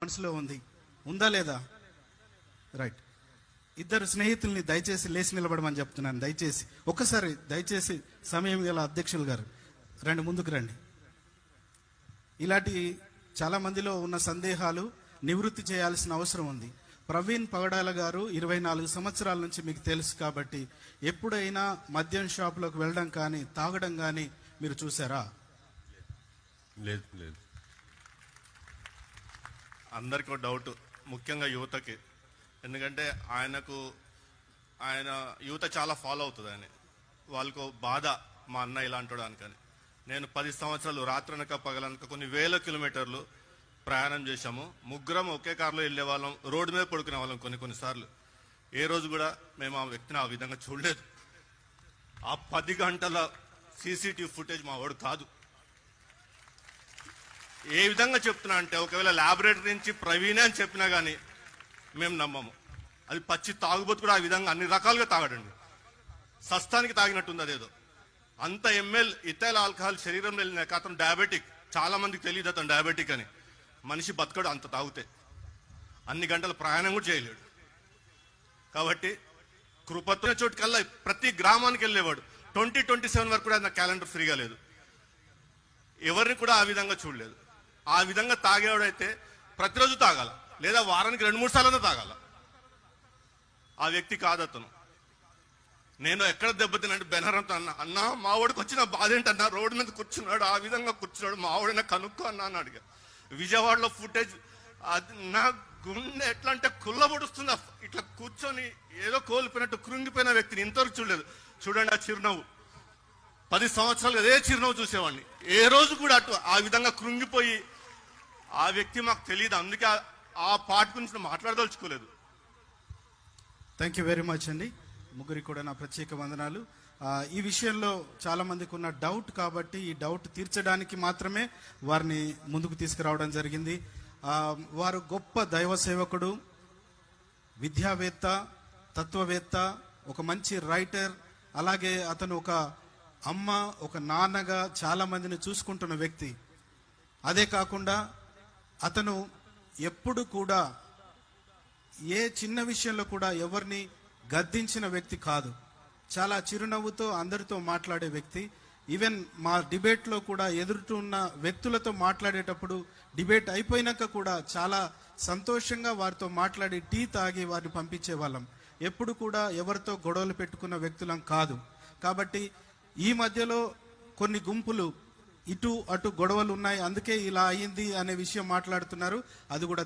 మనసులో ఉందా లేదా? రైట్. ఇద్దరు స్నేహితుల్ని దయచేసి లేచి నిలబడమని చెప్తున్నాను. దయచేసి ఒక్కసారి దయచేసి సమయం గల అధ్యక్షులు గారు రండి, ముందుకు రండి. ఇలాంటి చాలా మందిలో ఉన్న సందేహాలు నివృత్తి చేయాల్సిన అవసరం ఉంది. ప్రవీణ్ పగడాల గారు 24 సంవత్సరాల నుంచి మీకు తెలుసు కాబట్టి ఎప్పుడైనా మద్యం షాపులోకి వెళ్ళడం కానీ తాగడం కానీ మీరు చూసారా? లేదు లేదు. అందరికీ ఒక డౌట్, ముఖ్యంగా యువతకి. ఎందుకంటే ఆయన యువత చాలా ఫాలో అవుతుంది. వాళ్ళకు బాధ, మా అన్న ఇలాంటి అనుకని. నేను 10 సంవత్సరాలు రాత్రనక పగలనక కొన్ని వేల కిలోమీటర్లు ప్రయాణం చేశాము. ముగ్గురం ఒకే కారులో వెళ్ళే వాళ్ళం, రోడ్డు మీద పడుకునే వాళ్ళం కొన్నిసార్లు. ఏ రోజు కూడా మేము ఆ వ్యక్తిని ఆ విధంగా చూడలేదు. ఆ 10 గంటల సీసీటీవీ ఫుటేజ్ మా వాడు కాదు. ఏ విధంగా చెప్తున్నా అంటే, ఒకవేళ ల్యాబొరేటరీ నుంచి ప్రవీణే అని చెప్పినా కానీ మేము నమ్మము. అది పచ్చి తాగుబోతు కూడా ఆ విధంగా అన్ని రకాలుగా తాగడండి. సస్తానికి తాగినట్టుంది అదేదో. అంత ఎంఎల్ ఇథైల్ ఆల్కహాల్ శరీరంలో వెళ్ళినాక అతను డయాబెటిక్. చాలా మందికి తెలియదు అతను డయాబెటిక్ అని. మనిషి బతకడు అంత తాగితే. అన్ని గంటల ప్రయాణం కూడా చేయలేడు. కాబట్టి కృపత్వ చోటుకల్లా ప్రతి గ్రామానికి వెళ్ళేవాడు. 2027 వరకు కూడా నా క్యాలెండర్ ఫ్రీగా లేదు. ఎవరిని కూడా ఆ విధంగా చూడలేదు. ఆ విధంగా తాగేవాడైతే ప్రతిరోజు తాగాల, లేదా వారానికి 2-3 సార్లు తాగాల. ఆ వ్యక్తి కాదు అతను. నేను ఎక్కడ దెబ్బతినంటే బెనరంతో అన్నా మావాడికి వచ్చిన బాధ ఏంటన్నా, రోడ్డు మీద కూర్చున్నాడు, ఆ విధంగా కూర్చున్నాడు, మావాడైనా కనుక్కో అన్నా అని అడిగా. విజయవాడలో ఫుటేజ్, అది నా గుండె ఎట్లా అంటే కుళ్ళబొడుస్తుంది. ఇట్లా కూర్చొని ఏదో కోల్పోయినట్టు కృంగిపోయిన వ్యక్తిని ఇంతవరకు చూడలేదు. చూడండి ఆ చిరునవ్వు. 10 సంవత్సరాలు అదే చిరునవ్వు చూసేవాడిని. ఏ రోజు కూడా ఆ విధంగా కృంగిపోయి ఆ వ్యక్తి మాకు తెలియదు. అందుకే ఆ పార్ట్ గురించి మాట్లాడదలుచుకోలేదు. థ్యాంక్ యూ వెరీ మచ్ అండి. ముగ్గురికి కూడా నా ప్రత్యేక వందనాలు. ఈ విషయంలో చాలా మందికి ఉన్న డౌట్ కాబట్టి ఈ డౌట్ తీర్చడానికి మాత్రమే వారిని ముందుకు తీసుకురావడం జరిగింది. వారు గొప్ప దైవ సేవకుడు, విద్యావేత్త, తత్వవేత్త, ఒక మంచి రైటర్. అలాగే అతను ఒక అమ్మ, ఒక నాన్నగా చాలా మందిని చూసుకుంటున్న వ్యక్తి. అదే కాకుండా అతను ఎప్పుడు కూడా ఏ చిన్న విషయంలో కూడా ఎవరిని గద్దించిన వ్యక్తి కాదు. చాలా చిరునవ్వుతో అందరితో మాట్లాడే వ్యక్తి. ఈవెన్ మా డిబేట్లో కూడా ఎదురుతున్న వ్యక్తులతో మాట్లాడేటప్పుడు డిబేట్ అయిపోయినాక కూడా చాలా సంతోషంగా వారితో మాట్లాడి టీ తాగి వారిని పంపించే వాళ్ళం. ఎప్పుడు కూడా ఎవరితో గొడవలు పెట్టుకున్న వ్యక్తులం కాదు. కాబట్టి ఈ మధ్యలో కొన్ని గుంపులు ఇటు అటు గొడవలు ఉన్నాయి, అందుకే ఇలా అయ్యింది అనే విషయం మాట్లాడుతున్నారు. అది కూడా